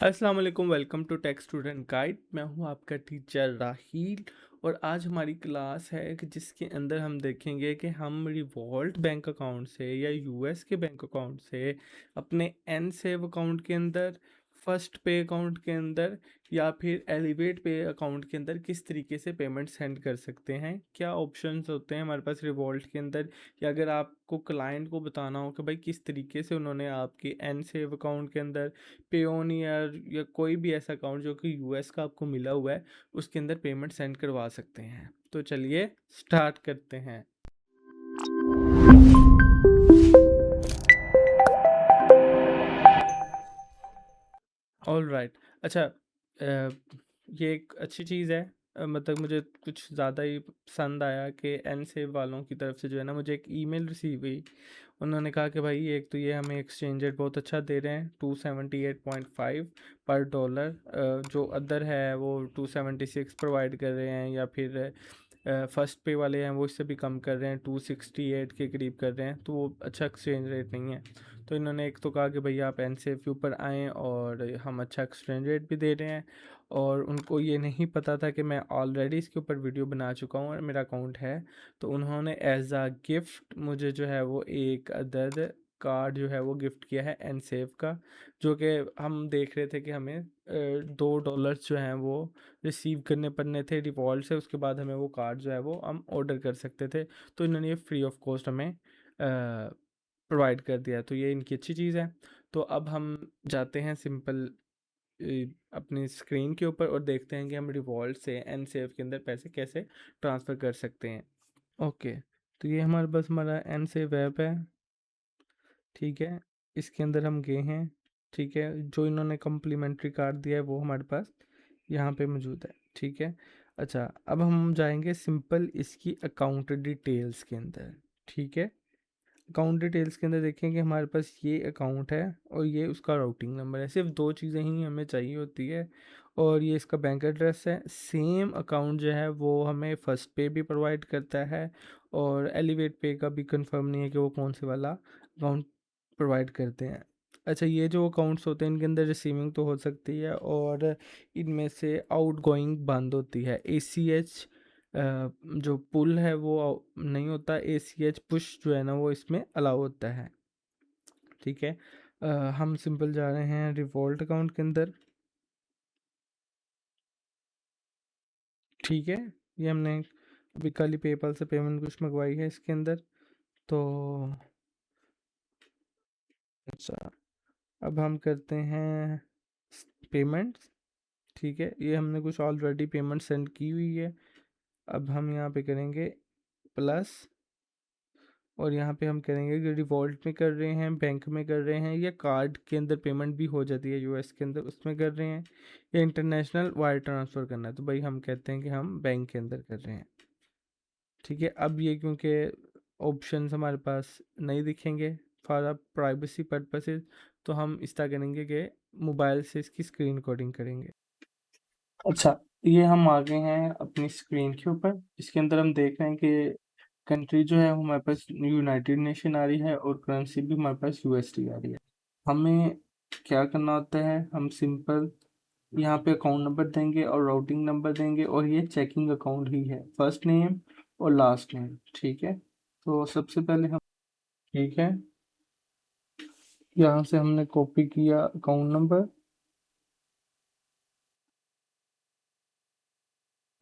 अस्सलाम वालेकुम, welcome to tech student guide. मैं हूं आपका टीचर राहील। और आज हमारी क्लास है कि जिसके अंदर हम देखेंगे कि हम रिवॉल्ट बैंक अकाउंट से या यूएस के बैंक अकाउंट से अपने एन सेव अकाउंट के अंदर, फर्स्ट पे अकाउंट के अंदर या फिर एलिवेट पे अकाउंट के अंदर किस तरीके से पेमेंट सेंड कर सकते हैं। क्या ऑप्शंस होते हैं हमारे पास रिवॉल्ट के अंदर, या अगर आपको क्लाइंट को बताना हो कि भाई किस तरीके से उन्होंने आपके एन सेव अकाउंट के अंदर पेयोनियर या कोई भी ऐसा अकाउंट जो कि यूएस का आपको मिला हुआ है उसके अंदर पेमेंट सेंड करवा सकते हैं। तो चलिए स्टार्ट करते हैं। All right. अच्छा, ये एक अच्छी चीज़ है। मतलब मुझे कुछ ज़्यादा ही पसंद आया कि एन सेव वालों की तरफ से जो है ना, मुझे एक ईमेल रिसीव हुई। उन्होंने कहा कि भाई एक तो ये हमें एक्सचेंज रेट बहुत अच्छा दे रहे हैं, 278.5 पर डॉलर। जो अदर है वो 276 प्रोवाइड कर रहे हैं, या फिर फर्स्ट पे वाले हैं वो इससे भी कम कर रहे हैं, 268 के करीब कर रहे हैं। तो वो अच्छा एक्सचेंज रेट नहीं है। तो इन्होंने एक तो कहा कि भैया आप एन सेव के ऊपर आएँ और हम अच्छा एक्सचेंज रेट भी दे रहे हैं। और उनको ये नहीं पता था कि मैं ऑलरेडी इसके ऊपर वीडियो बना चुका हूँ और मेरा अकाउंट है। तो उन्होंने एज आ गिफ्ट मुझे जो है वो एक अदद कार्ड जो है वो गिफ्ट किया है एन सेव का, जो कि हम देख रहे थे कि हमें $2 जो हैं वो रिसीव करने पड़ने थे रिवॉल्ट से। उसके बाद हमें वो कार्ड जो है वो हम ऑर्डर कर सकते थे। तो इन्होंने ये फ्री ऑफ कॉस्ट हमें प्रोवाइड कर दिया, तो ये इनकी अच्छी चीज़ है। तो अब हम जाते हैं सिंपल अपनी स्क्रीन के ऊपर और देखते हैं कि हम रिवॉल्ट से एन सेव के अंदर पैसे कैसे ट्रांसफ़र कर सकते हैं। ओके, तो ये हमारे पास हमारा एन सेव ऐप है। ठीक है, इसके अंदर हम गए हैं। ठीक है, जो इन्होंने कम्प्लीमेंट्री कार्ड दिया है वो हमारे पास यहाँ पे मौजूद है। ठीक है, अच्छा, अब हम जाएंगे सिंपल इसकी अकाउंट डिटेल्स के अंदर। ठीक है, अकाउंट डिटेल्स के अंदर देखें कि हमारे पास ये अकाउंट है और ये उसका राउटिंग नंबर है। सिर्फ दो चीज़ें ही हमें चाहिए होती है, और ये इसका बैंक एड्रेस है। सेम अकाउंट जो है वो हमें फर्स्ट पे भी प्रोवाइड करता है, और एलिवेट पे का भी कंफर्म नहीं है कि वो कौन से वाला अकाउंट प्रोवाइड करते हैं। अच्छा, ये जो अकाउंट्स होते हैं इनके अंदर रिसीविंग तो हो सकती है, और इनमें से आउट गोइंग बंद होती है। ACH जो पुल है वो नहीं होता, ACH पुश जो है ना वो इसमें अलाउ होता है। ठीक है, हम सिंपल जा रहे हैं रिवॉल्ट अकाउंट के अंदर। ठीक है, ये हमने अभी कल ही पेपल से पेमेंट कुछ मंगवाई है इसके अंदर। तो अच्छा, अब हम करते हैं पेमेंट। ठीक है, ये हमने कुछ ऑलरेडी पेमेंट सेंड की हुई है। अब हम यहाँ पे करेंगे प्लस, और यहाँ पे हम करेंगे कि रिवॉल्ट में कर रहे हैं, बैंक में कर रहे हैं, या कार्ड के अंदर पेमेंट भी हो जाती है यूएस के अंदर उसमें कर रहे हैं, या इंटरनेशनल वायर ट्रांसफ़र करना है। तो भाई हम कहते हैं कि हम बैंक के अंदर कर रहे हैं। ठीक है, अब ये क्योंकि ऑप्शंस हमारे पास नहीं दिखेंगे फॉर प्राइवेसी पर्पसेस, तो हम इस तरह करेंगे कि मोबाइल से इसकी स्क्रीन रिकॉर्डिंग करेंगे। अच्छा, ये हम आ गए हैं अपनी स्क्रीन के ऊपर। इसके अंदर हम देख रहे हैं कि कंट्री जो है वो हमारे पास यूनाइटेड नेशन आ रही है, और करेंसी भी हमारे पास USD आ रही है। हमें क्या करना होता है, हम सिंपल यहाँ पे अकाउंट नंबर देंगे और राउटिंग नंबर देंगे, और ये चेकिंग अकाउंट ही है, फर्स्ट नेम और लास्ट नेम। ठीक है, तो सबसे पहले हम, ठीक है, यहाँ से हमने कॉपी किया अकाउंट नंबर,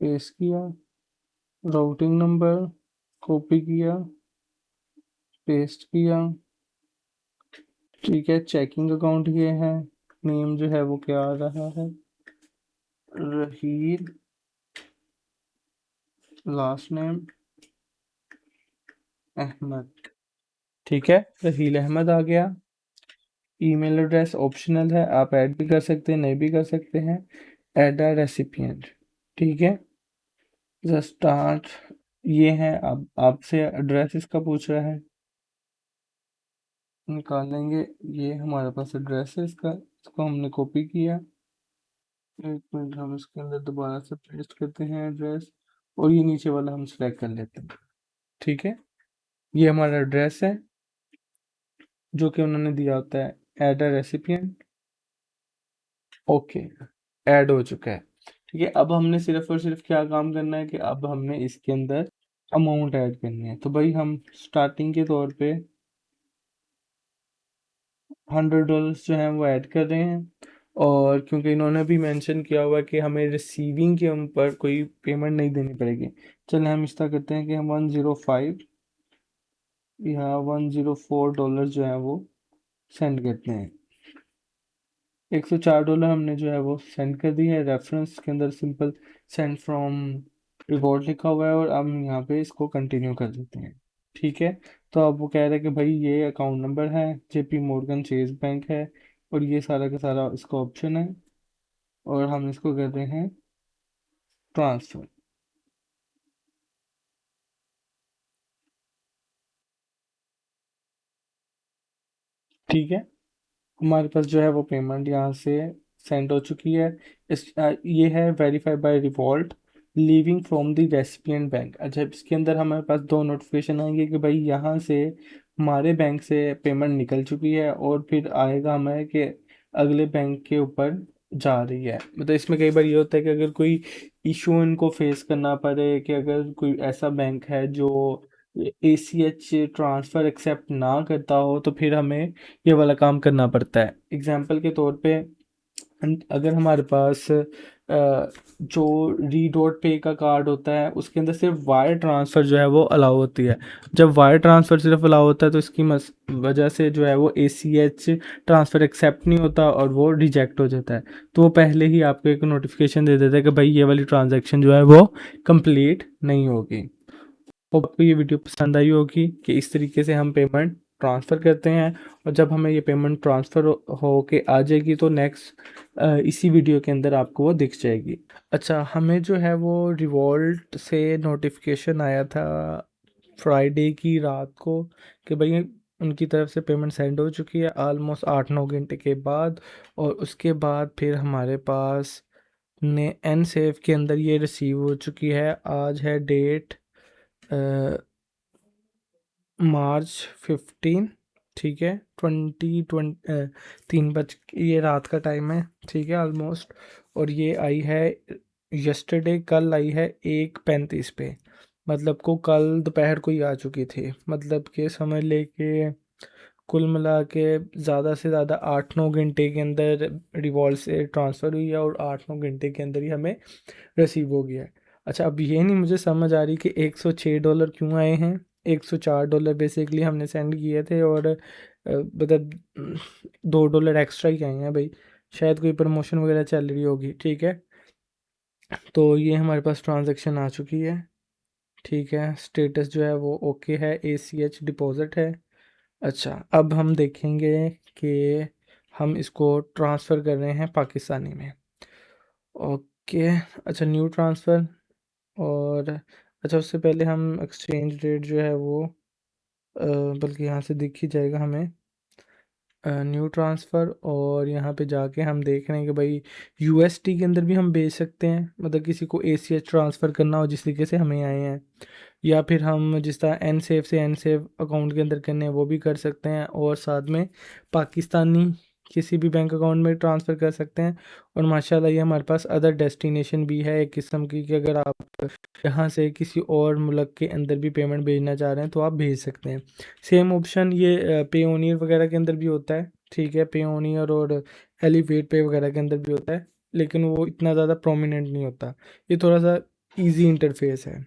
पेस्ट किया, राउटिंग नंबर कॉपी किया, पेस्ट किया। ठीक है, चेकिंग अकाउंट ये है, नेम जो है वो क्या आ रहा है, रहील, लास्ट नेम अहमद। ठीक है, रहील अहमद आ गया। ईमेल एड्रेस ऑप्शनल है, आप ऐड भी कर सकते हैं, नहीं भी कर सकते हैं। ऐड अ रेसिपिएंट। ठीक है, स्टार्ट, ये है। अब आपसे एड्रेस इसका पूछ रहा है, निकालेंगे। ये हमारे पास एड्रेस है इसका, इसको हमने कॉपी किया। एक मिनट, हम इसके अंदर दोबारा से पेस्ट करते हैं एड्रेस, और ये नीचे वाला हम सेलेक्ट कर लेते हैं। ठीक है, ये हमारा एड्रेस है जो कि उन्होंने दिया होता है, ऐड अ रेसिपिएंट। ओके, ऐड हो चुका है। ठीक है, अब हमने सिर्फ़ और सिर्फ़ क्या काम करना है कि अब हमने इसके अंदर अमाउंट ऐड करनी है। तो भाई हम स्टार्टिंग के तौर पे $100 जो हैं वो ऐड कर रहे हैं, और क्योंकि इन्होंने भी मेंशन किया हुआ है कि हमें रिसीविंग के ऊपर कोई पेमेंट नहीं देनी पड़ेगी। चलें हम इस तरह करते हैं कि हम 105 या $104 जो है वो सेंड करते हैं। $104 हमने जो है वो सेंड कर दी है। रेफरेंस के अंदर सिंपल सेंड फ्रॉम रिवॉर्ड लिखा हुआ है, और हम यहाँ पे इसको कंटिन्यू कर देते हैं। ठीक है, तो अब वो कह रहे हैं कि भाई ये अकाउंट नंबर है, JP Morgan चेज बैंक है, और ये सारा का सारा इसका ऑप्शन है, और हम इसको कर रहे हैं ट्रांसफ़र। ठीक है, हमारे पास जो है वो पेमेंट यहाँ से सेंड हो चुकी है। ये है verify by Revolut leaving from the recipient bank. अच्छा, इसके अंदर हमारे पास दो नोटिफिकेशन आएंगे कि भाई यहाँ से हमारे बैंक से पेमेंट निकल चुकी है, और फिर आएगा हमें कि अगले बैंक के ऊपर जा रही है। मतलब इसमें कई बार ये होता है कि अगर कोई इशू इनको फेस करना पड़े, कि अगर कोई ऐसा बैंक है जो ACH ट्रांसफ़र एक्सेप्ट ना करता हो, तो फिर हमें ये वाला काम करना पड़ता है। एग्जाम्पल के तौर पे अगर हमारे पास जो री.पे का कार्ड होता है, उसके अंदर सिर्फ वायर ट्रांसफ़र जो है वो अलाउ होती है। जब वायर ट्रांसफ़र सिर्फ अलाउ होता है, तो इसकी वजह से जो है वो ACH ट्रांसफ़र एक्सेप्ट नहीं होता, और वो रिजेक्ट हो जाता है। तो वो पहले ही आपको एक नोटिफिकेशन दे देता है कि भाई ये वाली ट्रांजैक्शन जो है वो कंप्लीट नहीं होगी। होप आपको ये वीडियो पसंद आई होगी कि इस तरीके से हम पेमेंट ट्रांसफ़र करते हैं, और जब हमें ये पेमेंट ट्रांसफ़र हो के आ जाएगी, तो नेक्स्ट इसी वीडियो के अंदर आपको वो दिख जाएगी। अच्छा, हमें जो है वो रिवॉल्ट से नोटिफिकेशन आया था फ्राइडे की रात को कि भाई उनकी तरफ से पेमेंट सेंड हो चुकी है ऑलमोस्ट 8-9 घंटे के बाद। और उसके बाद फिर हमारे पास ने एन सेव के अंदर ये रिसीव हो चुकी है। आज है डेट मार्च 15। ठीक है, 3 बज ये रात का टाइम है। ठीक है, ऑलमोस्ट। और ये आई है यस्टरडे, कल आई है 1:35 पे। मतलब को कल दोपहर को ही आ चुकी थी। मतलब कि समझ लेके कुल मिला के ज़्यादा से ज़्यादा 8-9 घंटे के अंदर रिवॉल्ट से ट्रांसफ़र हुई है, और 8-9 घंटे के अंदर ही हमें रिसीव हो गया है। अच्छा, अब ये नहीं मुझे समझ आ रही कि $106 क्यों आए हैं। $104 बेसिकली हमने सेंड किए थे, और मतलब $2 एक्स्ट्रा ही आए हैं भाई। शायद कोई प्रमोशन वगैरह चल रही होगी। ठीक है, तो ये हमारे पास ट्रांजैक्शन आ चुकी है। ठीक है, स्टेटस जो है वो ओके है, ACH डिपॉज़िट है। अच्छा, अब हम देखेंगे कि हम इसको ट्रांसफ़र कर रहे हैं पाकिस्तानी में। ओके, अच्छा, न्यू ट्रांसफ़र। और अच्छा, उससे पहले हम एक्सचेंज रेट जो है वो बल्कि यहाँ से दिख ही जाएगा हमें न्यू ट्रांसफ़र। और यहाँ पे जाके हम देख रहे हैं कि भाई USD के अंदर भी हम भेज सकते हैं, मतलब किसी को ACH ट्रांसफ़र करना हो जिस तरीके से हमें आए हैं, या फिर हम जिस तरह एन सेव से एन सेव अकाउंट के अंदर करने हैं वो भी कर सकते हैं, और साथ में पाकिस्तानी किसी भी बैंक अकाउंट में ट्रांसफ़र कर सकते हैं। और माशाल्लाह ये हमारे पास अदर डेस्टिनेशन भी है एक किस्म की, कि अगर आप यहाँ से किसी और मुल्क के अंदर भी पेमेंट भेजना चाह रहे हैं तो आप भेज सकते हैं। सेम ऑप्शन ये पेओनियर वगैरह के अंदर भी होता है। ठीक है, पेओनियर और एलिवेट पे वगैरह के अंदर भी होता है, लेकिन वो इतना ज़्यादा प्रोमिनेंट नहीं होता। ये थोड़ा सा ईजी इंटरफेस है।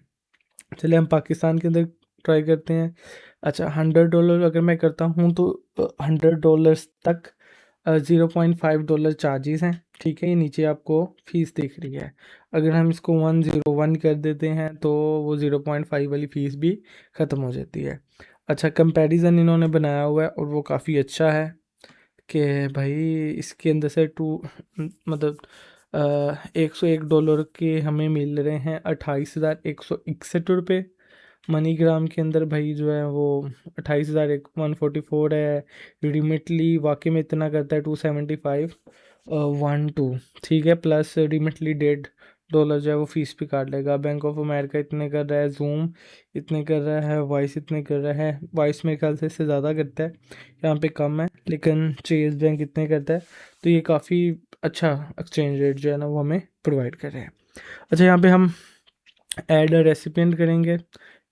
चलिए हम पाकिस्तान के अंदर ट्राई करते हैं। अच्छा, $100 अगर मैं करता हूँ तो $100 तक $0.5 चार्जेस हैं। ठीक है, ये नीचे आपको फ़ीस दिख रही है। अगर हम इसको 101 कर देते हैं तो वो 0.5 वाली फ़ीस भी ख़त्म हो जाती है। अच्छा, कंपैरिज़न इन्होंने बनाया हुआ है, और वो काफ़ी अच्छा है कि भाई इसके अंदर से मतलब $101 के हमें मिल रहे हैं 28,161 रुपये। मनीग्राम के अंदर भाई जो है वो 28,144 है। रिमिटली वाकई में इतना करता है 275 ठीक है, प्लस रिमिटली $1.5 जो है वो फ़ीस भी काट लेगा। बैंक ऑफ अमेरिका इतने कर रहा है, जूम इतने कर रहा है, वॉइस इतने कर रहा है। वॉइस मेरे ख्याल से इससे ज़्यादा करता है, यहाँ पे कम है, लेकिन चेज़ बैंक इतने करता है। तो ये काफ़ी अच्छा एक्सचेंज रेट जो है ना वो हमें प्रोवाइड कर रहे हैं। अच्छा यहाँ पे हम ऐड अ रेसिपिएंट करेंगे,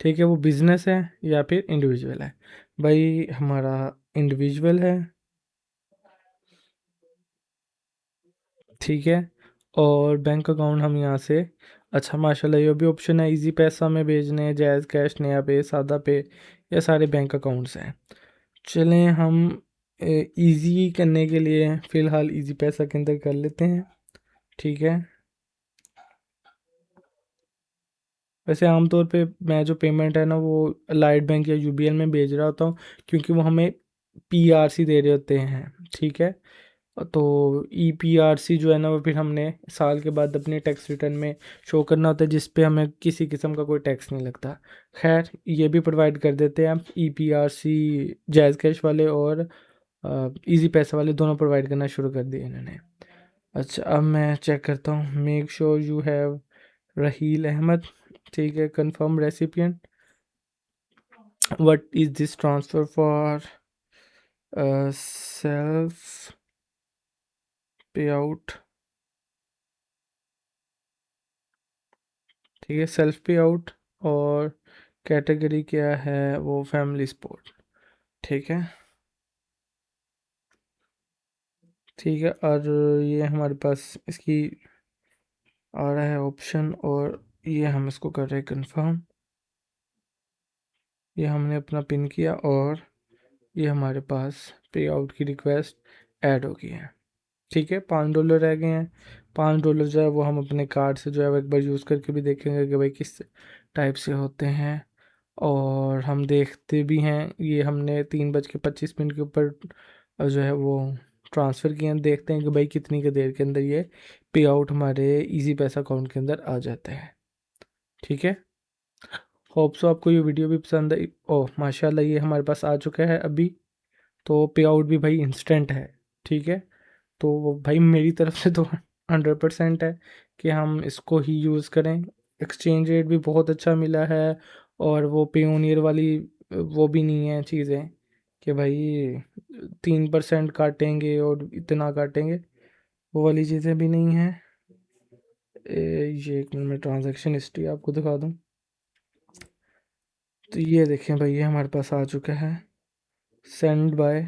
ठीक है, वो बिजनेस है या फिर इंडिविजुअल है। भाई हमारा इंडिविजुअल है, ठीक है। और बैंक अकाउंट हम यहाँ से, अच्छा माशाल्लाह ये भी ऑप्शन है, इजी पैसा में भेजने हैं, जैज़ कैश, नया पे, सादा पे, ये सारे बैंक अकाउंट्स हैं। चलें हम इजी करने के लिए फ़िलहाल इजी पैसा के अंदर कर लेते हैं, ठीक है। वैसे आमतौर पे मैं जो पेमेंट है ना वो लाइट बैंक या यूबीएल में भेज रहा होता हूँ, क्योंकि वो हमें पीआरसी दे रहे होते हैं, ठीक है। तो ईपीआरसी जो है ना वो फिर हमने साल के बाद अपने टैक्स रिटर्न में शो करना होता है, जिस पे हमें किसी किस्म का कोई टैक्स नहीं लगता। खैर ये भी प्रोवाइड कर देते हैं आप, ईपीआरसी जैज़ कैश वाले और इजी पैसा वाले दोनों प्रोवाइड करना शुरू कर दिए इन्होंने। अच्छा अब मैं चेक करता हूँ, make sure you have Raheel Ahmed, ठीक है, confirm recipient, what is this transfer for self pay out, ठीक है, सेल्फ पे आउट, और कैटेगरी क्या है वो फैमिली स्पोर्ट, ठीक है, ठीक है। और ये हमारे पास इसकी आ रहा है ऑप्शन, और ये हम इसको कर रहे हैं कंफर्म, ये हमने अपना पिन किया और ये हमारे पास पे आउट की रिक्वेस्ट ऐड हो गई है, ठीक है। $5 रह गए हैं। $5 जो है वो हम अपने कार्ड से जो है वो एक बार यूज़ करके भी देखेंगे कि भाई किस टाइप से होते हैं। और हम देखते भी हैं, ये हमने 3:25 के ऊपर जो है वो ट्रांसफ़र किए हैं, देखते हैं कि भाई कितनी के देर के अंदर ये पे आउट हमारे इजी पैसा अकाउंट के अंदर आ जाता है, ठीक है। होप सो आपको ये वीडियो भी पसंद आई। ओह माशाल्लाह ये हमारे पास आ चुका है अभी, तो पे आउट भी भाई इंस्टेंट है, ठीक है। तो वो भाई मेरी तरफ से तो 100% है कि हम इसको ही यूज़ करें। एक्सचेंज रेट भी बहुत अच्छा मिला है, और वो पेयोनियर वाली वो भी नहीं है चीज़ें कि भाई 3% काटेंगे और इतना काटेंगे, वो वाली चीज़ें भी नहीं हैं। ये एक मिनट में ट्रांजैक्शन हिस्ट्री आपको दिखा दूँ, तो ये देखें भाई ये हमारे पास आ चुका है, सेंड बाय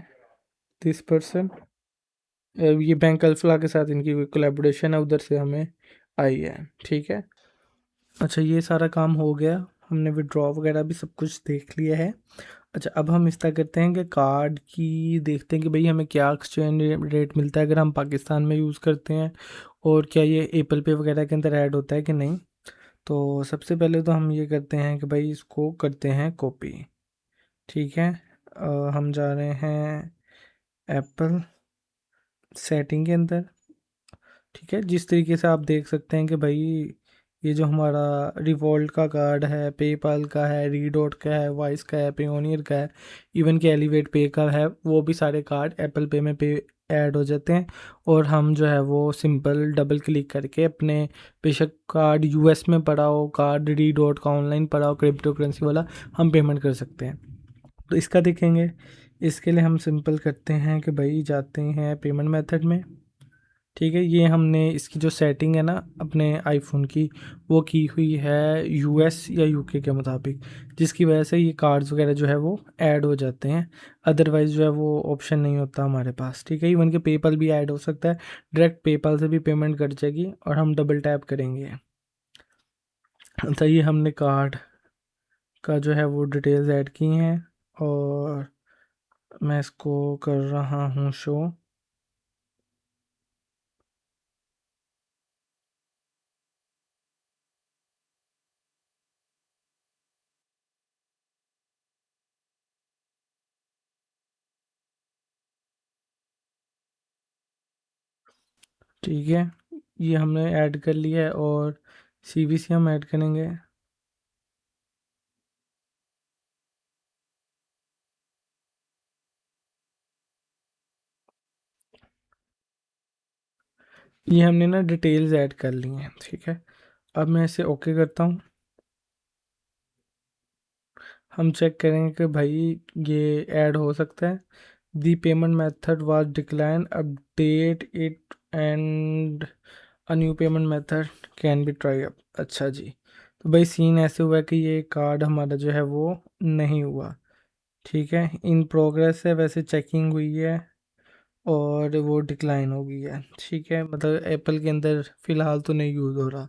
दिस पर्सन। ये बैंक अल्फला के साथ इनकी कोई कोलैबोरेशन है, उधर से हमें आई है, ठीक है। अच्छा ये सारा काम हो गया, हमने विड्रॉ वगैरह भी सब कुछ देख लिया है। अच्छा अब हम इस तरह करते हैं कि कार्ड की देखते हैं कि भाई हमें क्या एक्सचेंज रेट मिलता है अगर हम पाकिस्तान में यूज़ करते हैं, और क्या ये एप्पल पे वगैरह के अंदर ऐड होता है कि नहीं। तो सबसे पहले तो हम ये करते हैं कि भाई इसको करते हैं कॉपी, ठीक है। हम जा रहे हैं एप्पल सेटिंग के अंदर, ठीक है। जिस तरीके से आप देख सकते हैं कि भाई ये जो हमारा रिवॉल्ट का कार्ड है, पेपाल का है, रीडॉट का है, वाइस का है, पेयोनियर का है, इवन के एलिवेट पे का है, वो भी सारे कार्ड एप्पल पे में पे ऐड हो जाते हैं। और हम जो है वो सिंपल डबल क्लिक करके अपने, बेशक कार्ड यूएस में पड़ा हो, कार्ड रीडॉट का ऑनलाइन पड़ा हो क्रिप्टो करेंसी वाला, हम पेमेंट कर सकते हैं। तो इसका देखेंगे, इसके लिए हम सिंपल करते हैं कि भाई जाते हैं पेमेंट मेथड में, ठीक है। ये हमने इसकी जो सेटिंग है ना अपने आईफोन की, वो की हुई है यूएस या यूके के मुताबिक, जिसकी वजह से ये कार्ड्स वगैरह जो है वो ऐड हो जाते हैं। अदरवाइज़ जो है वो ऑप्शन नहीं होता हमारे पास, ठीक है। इवन के पेपल भी ऐड हो सकता है, डायरेक्ट पेपल से भी पेमेंट कट जाएगी और हम डबल टैप करेंगे। तो ये हमने कार्ड का जो है वो डिटेल्स ऐड की हैं, और मैं इसको कर रहा हूँ शो, ठीक है। ये हमने ऐड कर लिया है, और सीवीसी हम ऐड करेंगे। ये हमने ना डिटेल्स ऐड कर ली हैं, ठीक है। अब मैं इसे ओके करता हूँ। हम चेक करेंगे कि भाई ये ऐड हो सकता है। The payment method was decline, update it and a new payment method can be try up. अच्छा जी, तो भाई सीन ऐसे हुआ कि ये कार्ड हमारा जो है वो नहीं हुआ। ठीक है, इन प्रोग्रेस है, वैसे चेकिंग हुई है और वो डिक्लाइन हो गई है। ठीक है, मतलब एप्पल के अंदर फ़िलहाल तो नहीं यूज़ हो रहा।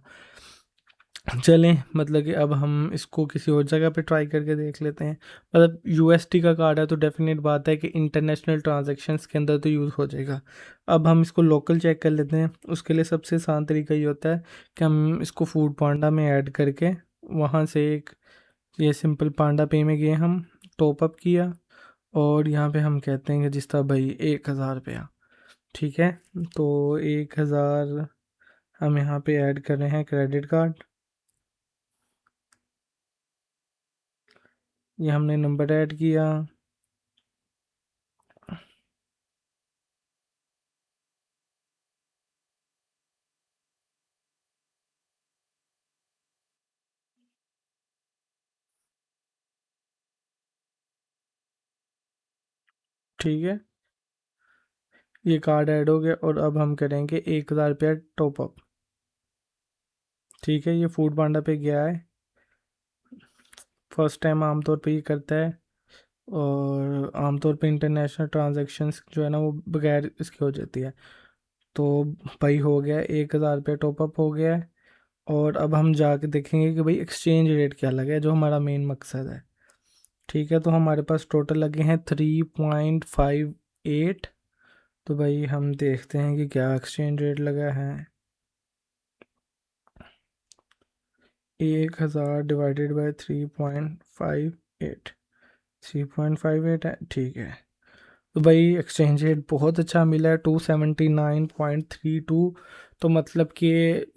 चलें, मतलब कि अब हम इसको किसी और जगह पे ट्राई करके देख लेते हैं। मतलब यूएसडी का कार्ड है तो डेफिनेट बात है कि इंटरनेशनल ट्रांजैक्शंस के अंदर तो यूज़ हो जाएगा। अब हम इसको लोकल चेक कर लेते हैं। उसके लिए सबसे आसान तरीका ये होता है कि हम इसको फूड पांडा में ऐड करके वहाँ से एक ये सिंपल पांडा पे में गए, हम टॉप अप किया और यहाँ पे हम कहते हैं कि जिस तरह भाई 1000 रुपया। ठीक है, तो 1000 हम यहाँ पे ऐड कर रहे हैं क्रेडिट कार्ड। ये हमने नंबर ऐड किया। ठीक है, ये कार्ड ऐड हो गया और अब हम करेंगे 1000 रुपया टॉपअप। ठीक है, ये फूड पांडा पे गया है, फर्स्ट टाइम आमतौर पे ये करता है और आमतौर पे इंटरनेशनल ट्रांजैक्शंस जो है ना वो बगैर इसके हो जाती है। तो भाई हो गया 1000 रुपया टॉपअप हो गया है और अब हम जाके देखेंगे कि भाई एक्सचेंज रेट क्या लगा है, जो हमारा मेन मकसद है। ठीक है, तो हमारे पास टोटल लगे हैं 3.58। तो भाई हम देखते हैं कि क्या एक्सचेंज रेट लगा है। 1000 डिवाइडेड बाई 3.58, 3.58 है। ठीक है, तो भाई एक्सचेंज रेट बहुत अच्छा मिला है, 279.32। तो मतलब कि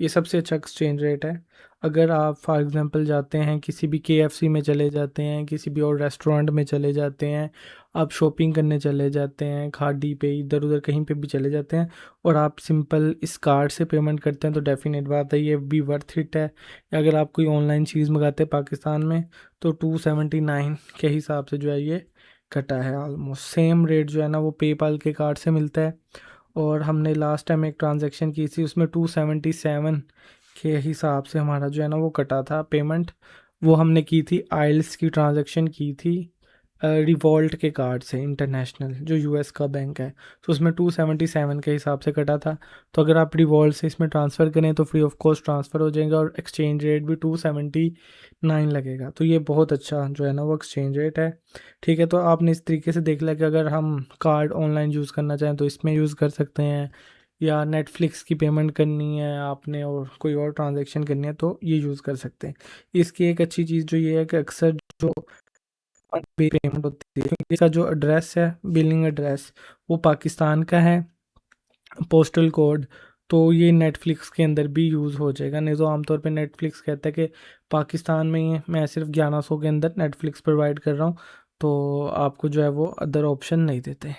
ये सबसे अच्छा एक्सचेंज रेट है। अगर आप फॉर एग्जांपल जाते हैं किसी भी केएफसी में चले जाते हैं, किसी भी और रेस्टोरेंट में चले जाते हैं, आप शॉपिंग करने चले जाते हैं, खाड़ी पे इधर उधर कहीं पे भी चले जाते हैं और आप सिंपल इस कार्ड से पेमेंट करते हैं तो डेफिनेट बात है ये भी वर्थ इट है। अगर आप कोई ऑनलाइन चीज़ मंगाते हैं पाकिस्तान में तो 279 के हिसाब से जो है ये कटा है। ऑलमोस्ट सेम रेट जो है ना वो पेपाल के कार्ड से मिलता है। और हमने लास्ट टाइम एक ट्रांजैक्शन की थी उसमें 277 के हिसाब से हमारा जो है ना वो कटा था पेमेंट। वो हमने की थी आइल्स की ट्रांजैक्शन की थी रिवॉल्ट के कार्ड से, इंटरनेशनल जो यूएस का बैंक है। तो उसमें 277 के हिसाब से कटा था। तो अगर आप रिवॉल्ट से इसमें ट्रांसफ़र करें तो फ्री ऑफ कॉस्ट ट्रांसफ़र हो जाएगा और एक्सचेंज रेट भी 279 लगेगा। तो ये बहुत अच्छा जो है ना वो एक्सचेंज रेट है। ठीक है, तो आपने इस तरीके से देख लिया कि अगर हम कार्ड ऑनलाइन यूज़ करना चाहें तो इसमें यूज़ कर सकते हैं, या नेटफ्लिक्स की पेमेंट करनी है आपने और कोई और ट्रांजैक्शन करनी है तो ये यूज़ कर सकते हैं। इसकी एक अच्छी चीज़ जो ये है कि अक्सर जो पेमेंट होती है क्योंकि इसका जो एड्रेस है, बिलिंग एड्रेस, वो पाकिस्तान का है, पोस्टल कोड, तो ये नेटफ्लिक्स के अंदर भी यूज़ हो जाएगा। नहीं तो आमतौर पे नेटफ्लिक्स कहता है कि पाकिस्तान में ही है, मैं सिर्फ 1100 के अंदर नेटफ्लिक्स प्रोवाइड कर रहा हूँ, तो आपको जो है वो अदर ऑप्शन नहीं देते।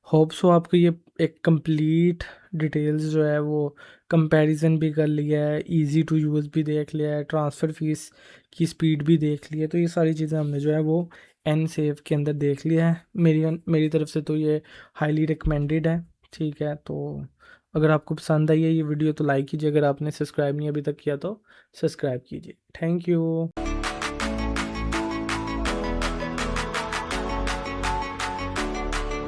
होप सो आपको ये एक कंप्लीट डिटेल्स जो है वो कंपैरिजन भी कर लिया है, इजी टू यूज़ भी देख लिया है, ट्रांसफ़र फ़ीस की स्पीड भी देख ली है। तो ये सारी चीज़ें हमने जो है वो एन सेव के अंदर देख लिया है। मेरी तरफ से तो ये हाईली रिकमेंडेड है। ठीक है, तो अगर आपको पसंद आई है ये वीडियो तो लाइक कीजिए, अगर आपने सब्सक्राइब नहीं अभी तक किया तो सब्सक्राइब कीजिए। Thank you.